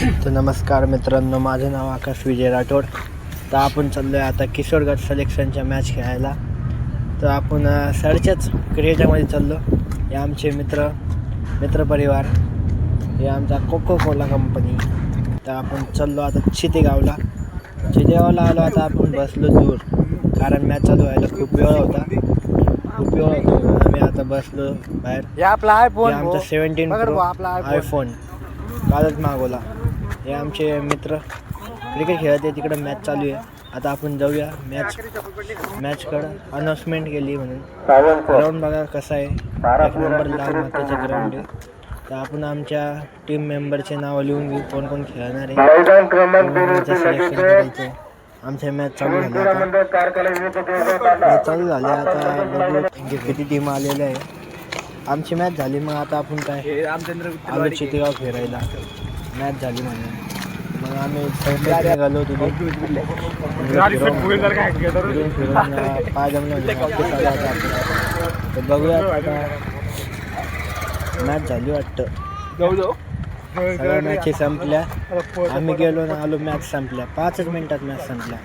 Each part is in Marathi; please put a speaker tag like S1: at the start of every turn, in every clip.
S1: तर नमस्कार मित्रांनो, माझं नाव आकाश विजय राठोड. तर आपण चाललो आहे आता किशोरगड सिलेक्शनच्या मॅच खेळायला. तर आपण सरच्याच क्रिकेटमध्ये चाललो. हे आमचे मित्रपरिवार, हे आमचा कोको कोला कंपनी. तर आपण चाललो आता चितेगावला आलो. आता आपण बसलो दूर, कारण मॅच चालू व्हायला खूप वेळ होता. आम्ही आता बसलो बाहेर.
S2: हे आपला आयफोन,
S1: आमचा 17 प्रो
S2: आपला
S1: आयफोन कालच मागवला. हे आमचे मित्र क्रिकेट खेळत आहे, तिकडं मॅच चालू आहे. आता आपण जाऊया मॅचकडं. अनाऊन्समेंट केली म्हणून. ग्राउंड बघा कसा आहे, एक नंबर लाल मातीचं ग्राउंड आहे. तर आपण आमच्या टीम मेंबरचे नाव लिहून घेऊ, कोण कोण खेळणार आहे, सिलेक्शन करायचं. आमच्या मॅच चालू झाले आता बघू किती टीम आलेल्या आहे. आमची मॅच झाली, मग आता आपण काय आलो चितेगाव फिरायला. मॅच झाली म्हणून मग आम्ही निघालो तिथे फिरून पाय जमलं. तर बघूया आता. मॅच झाली वाटतं, सगळ्या मॅची संपल्या. आम्ही गेलो ना आलो, मॅच संपल्या 5च मिनिटात मॅच संपल्या.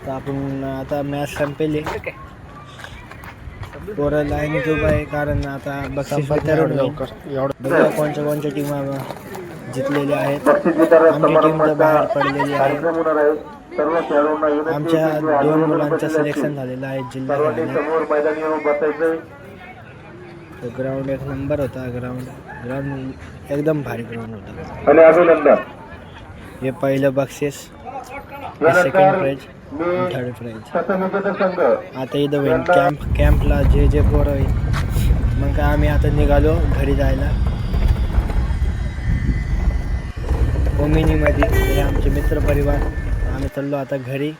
S1: तर आपण आता मॅच संपेली. पोरं लाईन खूप आहे, कारण आता बक्षीस वितरण बघूया कोणत्या टीमा जिंकलेल्या आहेत. आमची टीम तर बाहेर पडलेली आहे. आमच्या 2 मुलांचं सिलेक्शन झालेलं आहे जिल्हा खेळण्यात. ग्राउंड एक नंबर होता. ग्राउंड एकदम भारी ग्राउंड होता. हे पहिलं बक्षीस, सेकंड प्राइज, थर्ड प्राइज. आता इथं होईल कॅम्पला जे पोरं होईल. मग काय आम्ही आता निघालो घरी जायला. ओमिनीमध्ये हे आमचे मित्रपरिवार. आम्ही चाललो आता घरी.